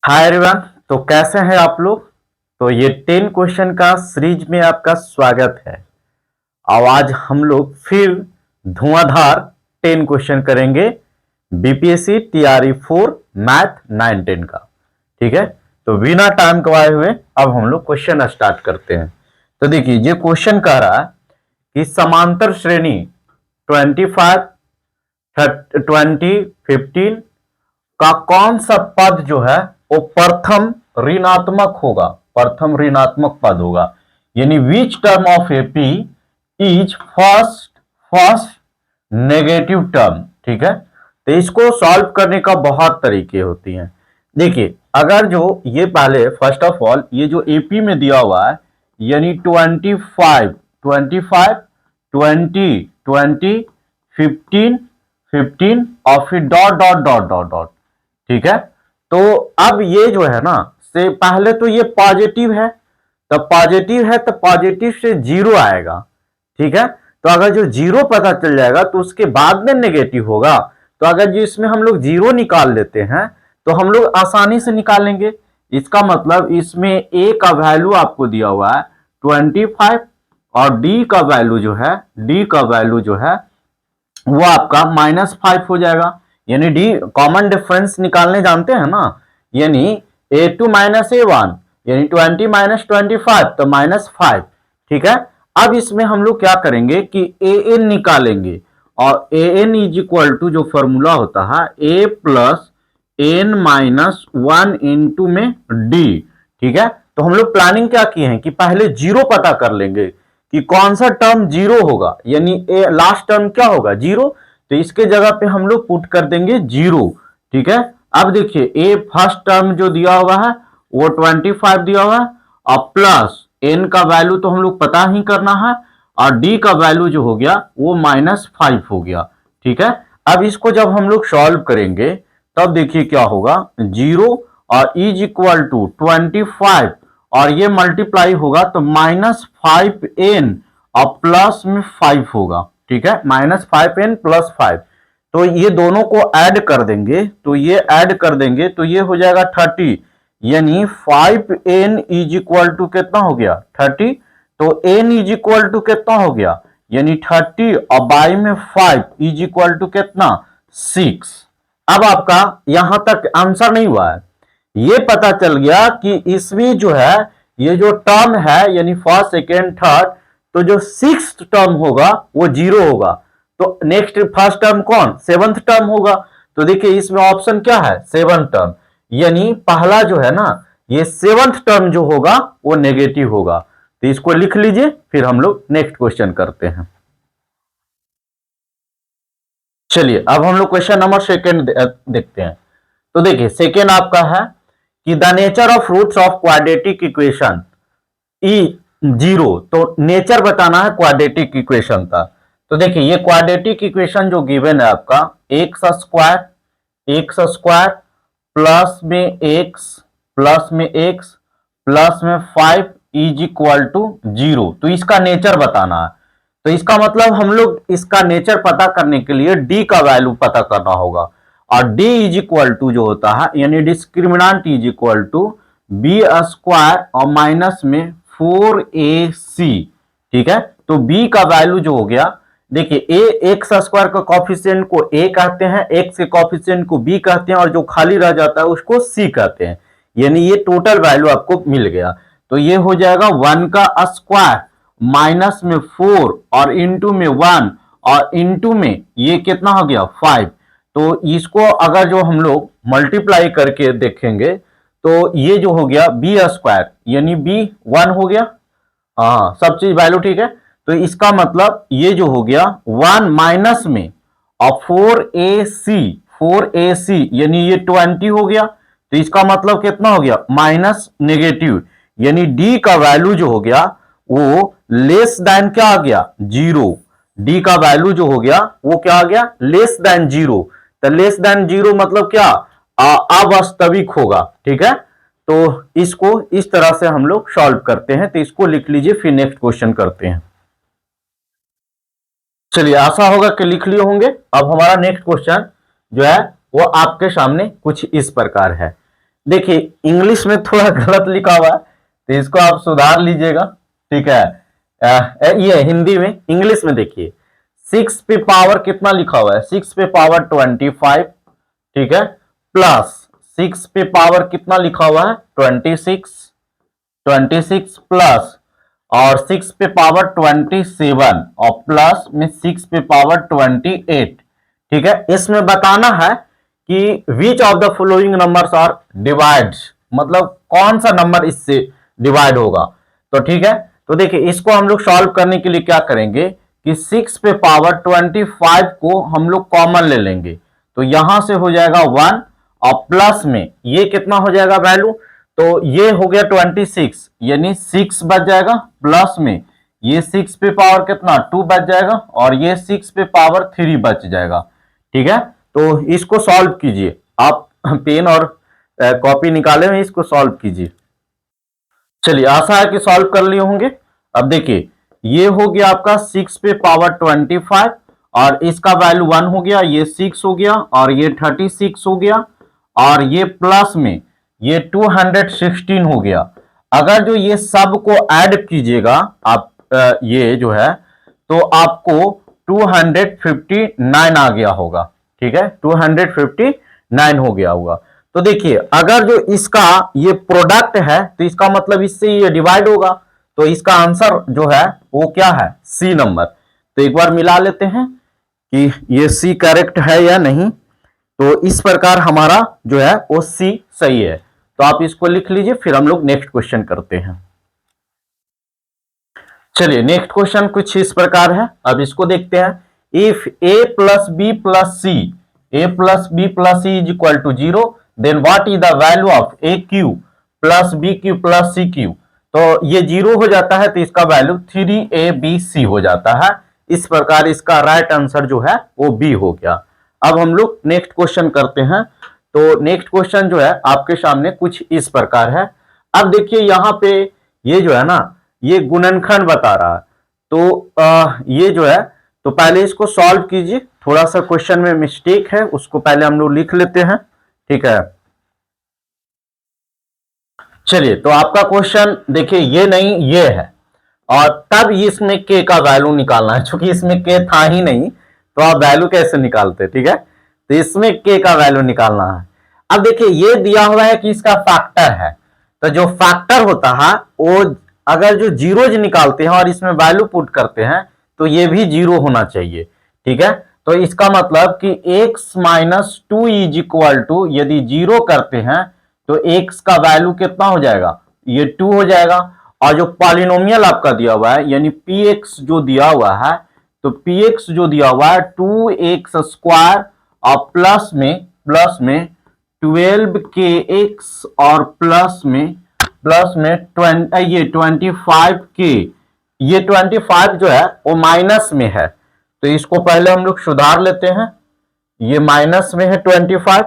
Hi everyone. तो कैसे हैं आप लोग। तो ये 10 क्वेश्चन का सीरीज में आपका स्वागत है। और आज हम लोग फिर धुआंधार 10 क्वेश्चन करेंगे बीपीएससी टीआरई 4 मैथ 9-10 का। ठीक है, तो बिना टाइम गवाए हुए अब हम लोग क्वेश्चन स्टार्ट करते हैं। तो देखिए, ये क्वेश्चन कह रहा है कि समांतर श्रेणी 25, 20, 15 का कौन सा पद जो है वो प्रथम ऋणात्मक होगा, प्रथम ऋणात्मक पद होगा। यानी which term of AP is first first negative term. ठीक है, तो इसको सॉल्व करने का बहुत तरीके होती हैं। देखिए, अगर जो ये पहले फर्स्ट ऑफ ऑल ये जो एपी में दिया हुआ है यानी 25, 25, 20, 20, 15, 15 और फिर dot dot dot dot dot. ठीक है, तो अब ये जो है ना, से पहले तो ये पॉजिटिव है, तो पॉजिटिव है तो पॉजिटिव से जीरो आएगा। ठीक है, तो अगर जो जीरो पता चल जाएगा तो उसके बाद में नेगेटिव होगा। तो अगर जो इसमें हम लोग जीरो निकाल लेते हैं तो हम लोग आसानी से निकालेंगे। इसका मतलब इसमें ए का वैल्यू आपको दिया हुआ है 25 और डी का वैल्यू जो है, डी का वैल्यू जो है वो आपका -5 हो जाएगा। यानी डी कॉमन डिफरेंस निकालने जानते हैं ना, यानी a2 माइनस a1 यानी 20 माइनस 25 तो -5। ठीक है, अब इसमें हम लोग क्या करेंगे कि an निकालेंगे और an इज इक्वल टू जो फॉर्मूला होता है a plus n minus 1 into में d। ठीक है, तो हम लोग प्लानिंग क्या की है कि पहले जीरो पता कर लेंगे कि कौन सा टर्म जीरो होगा, यानी लास्ट टर्म क्या होगा, जीरो। तो इसके जगह पे हम लोग पुट कर देंगे जीरो। ठीक है, अब देखिए ए फर्स्ट टर्म जो दिया हुआ है वो 25 दिया हुआ है और प्लस एन का वैल्यू तो हम लोग पता ही करना है और डी का वैल्यू जो हो गया वो -5 हो गया। ठीक है, अब इसको जब हम लोग सॉल्व करेंगे तब देखिए क्या होगा, जीरो और इज इक्वल टू 25 और ये मल्टीप्लाई होगा तो -5n और प्लस में 5 होगा। ठीक है, -5n प्लस 5, तो ये दोनों को ऐड कर देंगे, तो ये ऐड कर देंगे तो ये हो जाएगा 30। यानी 5n इज इक्वल टू कितना हो गया, 30। तो n इज इक्वल टू कितना हो गया, यानी 30 और बाई में 5 इज इक्वल टू कितना, 6। अब आपका यहां तक आंसर नहीं हुआ है, ये पता चल गया कि इसमें जो है ये जो टर्म है यानी फर्स्ट सेकेंड थर्ड, तो जो सिक्स्थ टर्म होगा वो जीरो होगा। तो नेक्स्ट फर्स्ट टर्म कौन, सेवंथ टर्म होगा। तो देखिए इसमें ऑप्शन क्या है, सेवंथ टर्म, यानी पहला जो है ना ये सेवंथ टर्म जो होगा वो नेगेटिव होगा। तो इसको लिख लीजिए, फिर हम लोग नेक्स्ट क्वेश्चन करते हैं। चलिए अब हम लोग क्वेश्चन नंबर सेकेंड देखते हैं। तो देखिए सेकेंड आपका है कि the nature of roots of quadratic equation e zero. तो नेचर बताना है क्वाड्रेटिक इक्वेशन का। तो देखिए ये क्वाड्रेटिक इक्वेशन जो गिवन है आपका एक्स स्क्वायर प्लस में एक्स प्लस में 5 इज इक्वल टू जीरो। तो इसका नेचर बताना है। तो इसका मतलब हम लोग इसका नेचर पता करने के लिए डी का वैल्यू पता करना होगा और डी इज इक्वल टू जो होता है यानी discriminant is equal to b square और माइनस में 4ac। ठीक है, तो b का वैल्यू जो हो गया, देखिए ए एक्स स्क्वायर का कॉफिशिएंट को a कहते हैं, x के कॉफिशिएंट को b कहते हैं और जो खाली रह जाता है उसको c कहते हैं। यानी ये टोटल वैल्यू आपको मिल गया। तो ये हो जाएगा 1 का स्क्वायर माइनस में 4 और इंटू में 1 और इंटू में ये कितना हो गया 5। तो इसको अगर जो हम लोग मल्टीप्लाई करके देखेंगे तो ये जो हो गया बी स्क्वायर यानी बी 1 हो गया। हाँ सब चीज वैल्यू ठीक है। तो इसका मतलब ये जो हो गया 1 माइनस में और 4ac यानी ये 20 हो गया। तो इसका मतलब कितना हो गया, माइनस नेगेटिव, यानी डी का वैल्यू जो हो गया वो लेस देन क्या आ गया, जीरो। डी का वैल्यू जो हो गया वो क्या आ गया, लेस देन जीरो। तो लेस देन जीरो मतलब क्या, अवास्तविक होगा। ठीक है, तो इसको इस तरह से हम लोग सॉल्व करते हैं। तो इसको लिख लीजिए, फिर नेक्स्ट क्वेश्चन करते हैं। चलिए आशा होगा कि लिख लिए होंगे। अब हमारा नेक्स्ट क्वेश्चन जो है वो आपके सामने कुछ इस प्रकार है देखिए इंग्लिश में थोड़ा गलत लिखा हुआ है तो इसको आप सुधार लीजिएगा, ठीक है। ये हिंदी में, इंग्लिश में देखिए 6 पे पावर कितना लिखा हुआ है, 6 पे पावर 25, ठीक है, प्लस 6 पे पावर कितना लिखा हुआ है 26, 26 प्लस और 6 पे पावर 27 और प्लस में 6 पे पावर 28, ठीक है। इसमें बताना है कि which of the following numbers are divide, मतलब कौन सा नंबर इससे डिवाइड होगा। तो ठीक है, तो देखिए इसको हम लोग सॉल्व करने के लिए क्या करेंगे कि 6 पे पावर 25 को हम लोग कॉमन ले लेंगे, तो यहां से हो जाएगा 1 और प्लस में ये कितना हो जाएगा वैल्यू, तो ये हो गया 26 यानी 6 बच जाएगा, प्लस में ये 6 पे पावर कितना 2 बच जाएगा और ये 6 पे पावर 3 बच जाएगा, ठीक है। तो इसको सॉल्व कीजिए, आप पेन और कॉपी निकाले हुए इसको सॉल्व कीजिए। चलिए आशा है कि सॉल्व कर लिए होंगे। अब देखिए ये हो गया आपका 6 पे पावर 25 और इसका वैल्यू 1 हो गया, ये 6 हो गया और ये 36 हो गया और ये प्लस में ये 216 हो गया। अगर जो ये सब को ऐड कीजिएगा आप ये जो है तो आपको 259 आ गया होगा, ठीक है, 259 हो गया होगा। तो देखिए अगर जो इसका ये प्रोडक्ट है तो इसका मतलब इससे ये डिवाइड होगा, तो इसका आंसर जो है वो क्या है सी नंबर। तो एक बार मिला लेते हैं कि ये सी करेक्ट है या नहीं। तो इस प्रकार हमारा जो है वो सी सही है। तो आप इसको लिख लीजिए, फिर हम लोग नेक्स्ट क्वेश्चन करते हैं। चलिए नेक्स्ट क्वेश्चन कुछ इस प्रकार है, अब इसको देखते हैं। If a plus b plus c, a plus b plus c is equal to 0, then what is the value of a cube plus b cube plus c cube. तो ये 0 हो जाता है तो इसका वैल्यू 3abc हो जाता है। इस प्रकार इसका राइट आंसर जो है वो बी हो गया। अब हम लोग नेक्स्ट क्वेश्चन करते हैं। तो नेक्स्ट क्वेश्चन जो है आपके सामने कुछ इस प्रकार है। अब देखिए यहां पे ये जो है ना ये गुणनखंड बता रहा है, तो ये जो है तो पहले इसको सॉल्व कीजिए। थोड़ा सा क्वेश्चन में मिस्टेक है, उसको पहले हम लोग लिख लेते हैं, ठीक है। चलिए तो आपका क्वेश्चन देखिए ये नहीं ये है और तब इसमें के का वैल्यू निकालना है, क्योंकि इसमें के था ही नहीं तो आप वैल्यू कैसे निकालते, ठीक है। तो इसमें के का वैल्यू निकालना है। अब देखिए ये दिया हुआ है कि इसका फैक्टर है, तो जो फैक्टर होता है वो अगर जो जीरोज निकालते हैं और इसमें वैल्यू पुट करते हैं तो ये भी 0 होना चाहिए, ठीक है। तो इसका मतलब कि x minus 2 is equal to यदि 0 करते हैं तो x का वैल्यू कितना हो जाएगा, ये 2 हो जाएगा। और जो पॉलिनोमियल आपका दिया हुआ है यानी px जो दिया हुआ है, तो px जो दिया हुआ है 2x स्क्वायर और प्लस में 12kx और प्लस में 25k, ये 25 जो है वो माइनस में है, तो इसको पहले हम लोग सुधार लेते हैं। ये माइनस में है 25,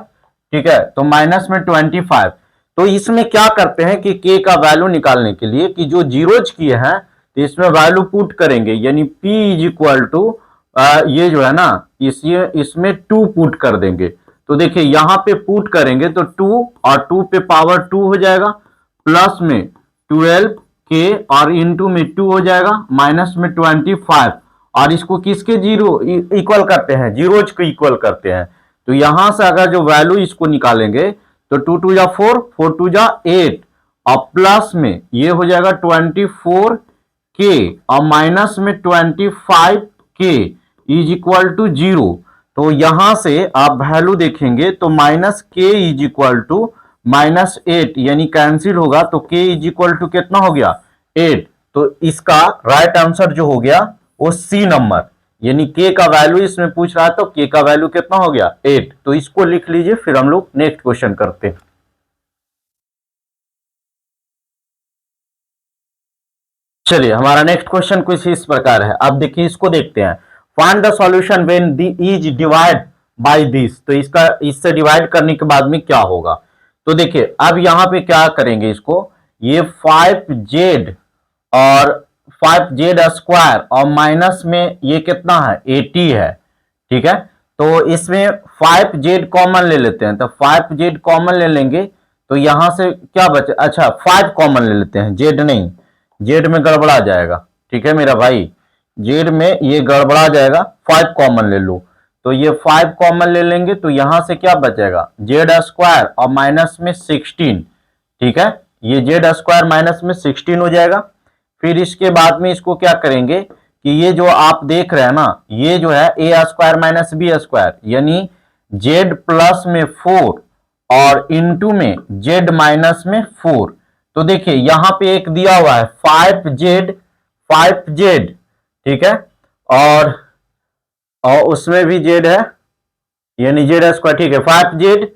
ठीक है, तो माइनस में 25। तो इसमें क्या करते हैं कि k का वैल्यू निकालने के लिए कि जो जीरोज किए हैं तो इसमें वैल्यू पुट करेंगे, यानी p इज इक्वल टू ये जो है ना इसमें 2 पुट कर देंगे। तो देखिए यहां पे पुट करेंगे तो 2 और 2 पे पावर 2 हो जाएगा, प्लस में 12k और इंटू में 2 हो जाएगा, माइनस में 25 और इसको किसके जीरो इक्वल करते हैं, जीरोज को इक्वल करते हैं। तो यहां से अगर जो वैल्यू इसको निकालेंगे तो 2 2 जा 4, 4 2 जा 8 और प्लस में ये हो जाएगा 24k और माइनस में 25k इज इक्वल टू 0। तो यहां से आप वैल्यू देखेंगे तो minus k is equal to -8 यानी कैंसिल होगा, तो k इज इक्वल टू कितना हो गया 8। तो इसका राइट आंसर जो हो गया वो सी नंबर, यानी k का वैल्यू इसमें पूछ रहा है तो k का वैल्यू कितना हो गया 8। तो इसको लिख लीजिए, फिर हम लोग नेक्स्ट क्वेश्चन करते हैं। चलिए हमारा नेक्स्ट क्वेश्चन कुछ इस प्रकार है। अब देखिए इसको देखते हैं। Find the solution when the is divide by this, तो इसका इससे डिवाइड करने के बाद में क्या होगा। तो देखिए अब यहां पे क्या करेंगे, इसको ये 5z और 5z स्क्वायर और माइनस में ये कितना है 80 है, ठीक है। तो इसमें 5z कॉमन ले लेते हैं, तो 5z कॉमन ले लेंगे तो यहां से क्या बचे, अच्छा 5 कॉमन ले लेते हैं, जेड नहीं, जेड में गड़बड़ा जाएगा, ठीक है मेरा भाई, जेड में ये गड़बड़ा जाएगा, 5 कॉमन ले लो, तो ये 5 कॉमन ले लेंगे तो यहां से क्या बचेगा, जेड स्क्वायर और माइनस में 16, ठीक है, ये जेड स्क्वायर माइनस में 16 हो जाएगा। फिर इसके बाद में इसको क्या करेंगे कि ये जो आप देख रहे हैं ना, ये जो है ए स्क्वायर माइनस बी स्क्वायर, यानी जेड प्लस में 4 और इनटू में जेड माइनस में 4। तो देखिए यहां पे एक दिया हुआ है 5z, ठीक है, और उसमें भी जेड है, यानी जेड स्क्वायर, ठीक है, 5z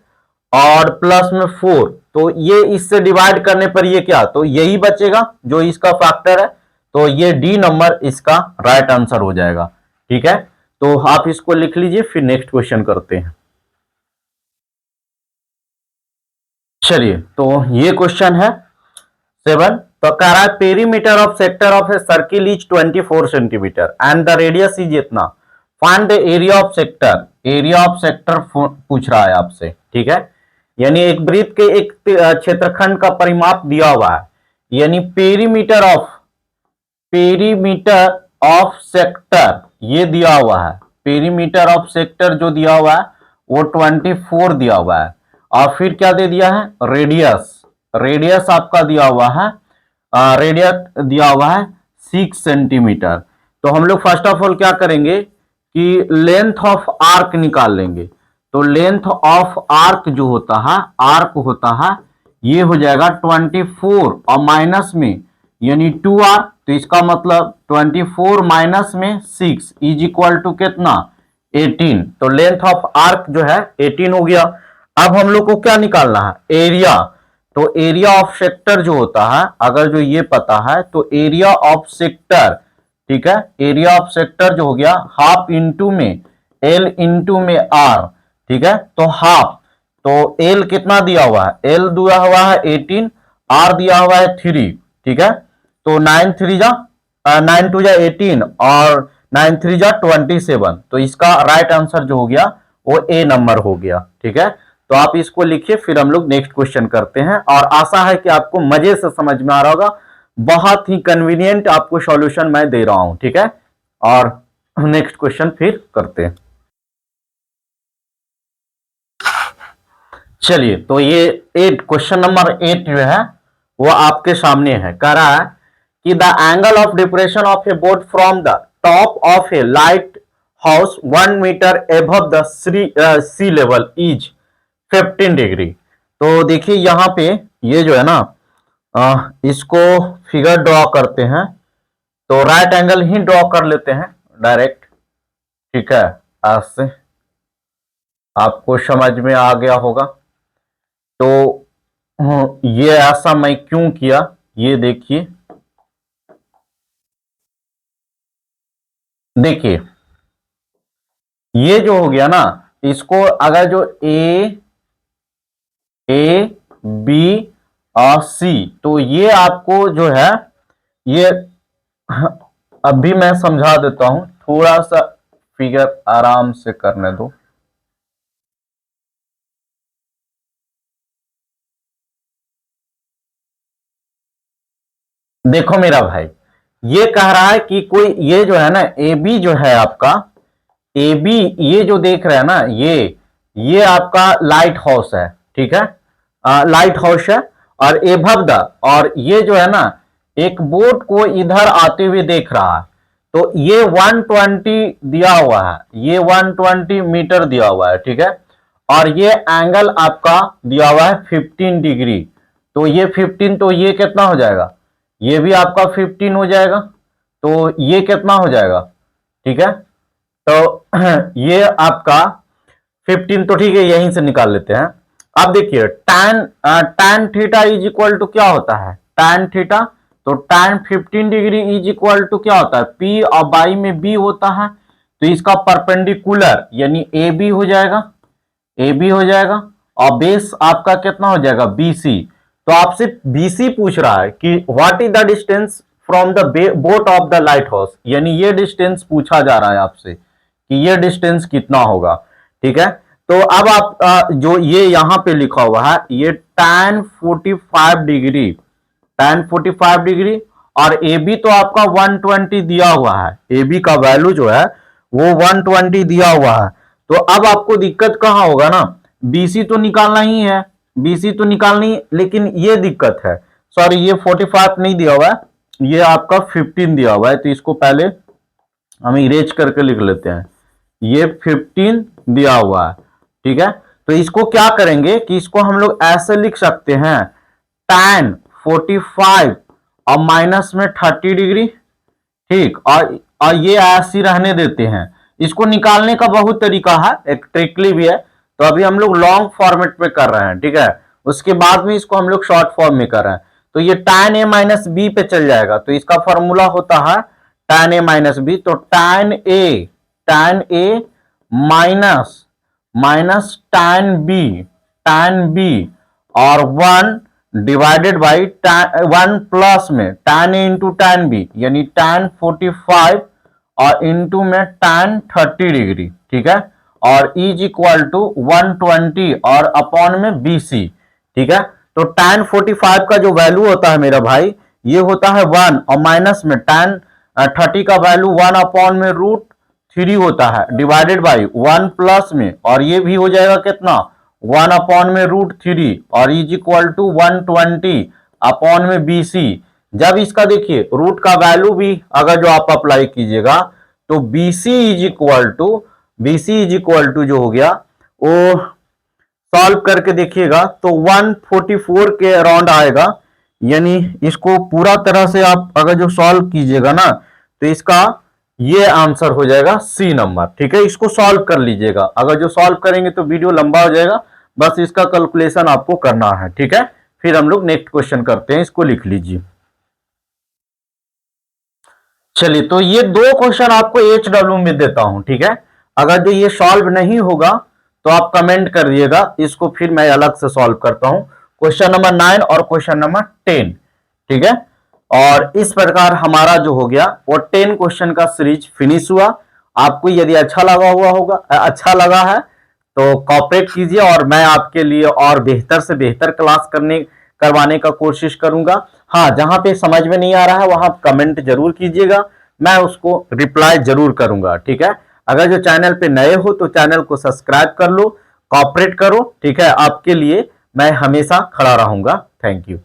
और प्लस में 4, तो ये इससे डिवाइड करने पर ये क्या, तो यही बचेगा जो इसका फैक्टर है, तो ये डी नंबर इसका राइट आंसर हो जाएगा, ठीक है। तो आप इसको लिख लीजिए, फिर नेक्स्ट क्वेश्चन करते हैं। चलिए, तो ये क्वेश्चन है 7, तो कह रहा है perimeter of sector of a circle is 24 centimetre and the radius is इतना, find the area of sector, area of sector पूछ रहा है आपसे, ठीक है, यानी एक वृत्त के एक क्षेत्रखंड का परिमाप दिया हुआ है, यानी पेरीमीटर ऑफ सेक्टर ये दिया हुआ है, पेरीमीटर ऑफ सेक्टर जो दिया हुआ है वो 24 दिया हुआ है, और फिर क्या दे दिया है, रेडियस आपका दिया हुआ है, रेडियस दिया हुआ है 6 सेंटीमीटर। तो हम लोग फर्स्ट ऑफ ऑल क्या करेंगे कि लेंथ ऑफ आर्क निकाल लेंगे, तो लेंथ ऑफ आर्क जो होता है, आर्क होता है ये हो जाएगा 24 और माइनस में यानी 2r, तो इसका मतलब 24 माइनस में 6 इज इक्वल टू कितना, 18, तो लेंथ ऑफ आर्क जो है 18 हो गया। अब हम लोग को क्या निकालना है, एरिया, तो एरिया ऑफ सेक्टर जो होता है, अगर जो ये पता है तो एरिया ऑफ सेक्टर, ठीक है, एरिया ऑफ सेक्टर जो हो गया हाफ इंटू में एल इंटू में आर, ठीक है, तो हाफ, तो एल कितना दिया हुआ है, एल दिया हुआ है 18, आर दिया हुआ है 3, ठीक है, तो 9 2 जा 18 और 9 3 जा 27, तो इसका राइट आंसर जो हो गया वो ए नंबर हो गया, ठीक है। तो आप इसको लिखिए, फिर हम लोग नेक्स्ट क्वेश्चन करते हैं, और आशा है कि आपको मजे से समझ में आ रहा होगा, बहुत ही कन्वीनियंट आपको सॉल्यूशन मैं दे रहा हूं, ठीक है, और नेक्स्ट क्वेश्चन फिर करते हैं। चलिए, तो ये 8 क्वेश्चन नंबर 8 जो है वो आपके सामने है, कह रहा है कि the angle of depression of a boat from the top of a light house 1 metre above the sea level is 15 degree. तो देखिए यहां पे ये जो है ना, इसको फिगर ड्रॉ करते हैं, तो राइट एंगल ही ड्रॉ कर लेते हैं डायरेक्ट, ठीक है, आज से आपको समझ में आ गया होगा। तो ये ऐसा मैं क्यों किया, ये देखिए, देखिए ये जो हो गया ना, इसको अगर जो ए बी और सी, तो ये आपको जो है ये अभी मैं समझा देता हूं, थोड़ा सा फिगर आराम से करने दो। देखो मेरा भाई, ये कह रहा है कि कोई ये जो है ना ए बी जो है आपका, ए बी ये जो देख रहे हैं ना, ये आपका लाइट हाउस है, ठीक है, लाइट हाउस है, और एभव द, और ये जो है ना एक बोट को इधर आते हुए देख रहा है, तो ये 120 दिया हुआ है, ये 120 मीटर दिया हुआ है, ठीक है, और ये एंगल आपका दिया हुआ है 15 डिग्री, तो ये 15, तो ये कितना हो जाएगा, ये भी आपका 15 हो जाएगा, तो ये कितना हो जाएगा, ठीक है, तो ये आपका 15, तो ठीक है, यहीं से निकाल लेते हैं। अब देखिए tan theta is equal to क्या होता है, tan थीटा, तो tan 15 degree is equal to क्या होता है, P और बाई में B होता है, तो इसका परपेंडिकुलर यानी AB हो जाएगा, AB हो जाएगा, और बेस आपका कितना हो जाएगा, BC। तो आपसे BC पूछ रहा है कि what is the distance from the boat of the light house, यानी ये डिस्टेंस पूछा जा रहा है आपसे कि ये डिस्टेंस कितना होगा, ठीक है। तो अब आप जो ये यहां पे लिखा हुआ है ये tan 45 डिग्री, tan 45 डिग्री, और ए बी तो आपका 120 दिया हुआ है, ए बी का वैल्यू जो है वो 120 दिया हुआ है। तो अब आपको दिक्कत कहां होगा ना, बीसी तो निकालना ही है, बीसी तो निकालनी, लेकिन ये दिक्कत है, सॉरी ये 45 नहीं दिया हुआ है, ये आपका 15 दिया हुआ है। तो इसको पहले हम इरेज करके लिख लेते हैं, ये 15 दिया हुआ है, ठीक है। तो इसको क्या करेंगे कि इसको हम लोग ऐसे लिख सकते हैं, tan 45 और माइनस में 30 डिग्री, ठीक, और ये ऐसे रहने देते हैं। इसको निकालने का बहुत तरीका है, एक ट्रिकली भी है, तो अभी हम लोग लॉन्ग फॉर्मेट में कर रहे हैं, ठीक है। उसके बाद में इसको हम लोग शॉर्ट फॉर्म में कर रहे हैं। तो ये tan a माइनस बी पे चल जाएगा, तो इसका फॉर्मूला होता है tan a माइनस बी। तो tan a minus tan b और 1 डिवाइडेड बाई 1 प्लस में tan a into tan b, यानी tan 45 और इंटू में tan 30 डिग्री, ठीक है, और इज इक्वल टू 120 और अपॉन में BC, ठीक है। तो tan 45 का जो वैल्यू होता है मेरा भाई, ये होता है 1, और माइनस में tan 30 का वैल्यू 1 अपॉन में √3 होता है, डिवाइडेड बाई 1 प्लस में, और ये भी हो जाएगा कितना, 1 अपॉन में √3, और इज इक्वल टू 120 अपॉन में BC। जब इसका देखिए रूट का वैल्यू भी अगर जो आप अप्लाई कीजिएगा, तो BC इज इक्वल टू जो हो गया वो सॉल्व करके देखिएगा तो 144 के अराउंड आएगा। यानी इसको पूरा तरह से आप अगर जो सॉल्व कीजिएगा ना, तो इसका ये आंसर हो जाएगा सी नंबर, ठीक है। इसको सॉल्व कर लीजिएगा, अगर जो सॉल्व करेंगे तो वीडियो लंबा हो जाएगा, बस इसका कैलकुलेशन आपको करना है, ठीक है। फिर हम लोग नेक्स्ट क्वेश्चन करते हैं, इसको लिख लीजिए। चलिए, तो ये 2 क्वेश्चन आपको HW में देता हूं, ठीक है। अगर जो ये सॉल्व नहीं होगा तो आप कमेंट कर दिएगा, इसको फिर मैं अलग से सॉल्व करता हूं। क्वेश्चन नंबर 9 और क्वेश्चन नंबर 10, ठीक है। और इस प्रकार हमारा जो हो गया वो 10 क्वेश्चन का सीरीज फिनिश हुआ। आपको यदि अच्छा लगा है तो कॉपरेट कीजिए, और मैं आपके लिए और बेहतर से बेहतर क्लास करवाने का कोशिश करूंगा। हाँ, जहां पे समझ में नहीं आ रहा है वहां कमेंट जरूर कीजिएगा, मैं उसको रिप्लाई जरूर करूंगा, ठीक है। अगर जो चैनल पे नए हो तो चैनल को सब्सक्राइब कर लो, कॉपरेट करो, ठीक है। आपके लिए मैं हमेशा खड़ा रहूंगा। Thank you.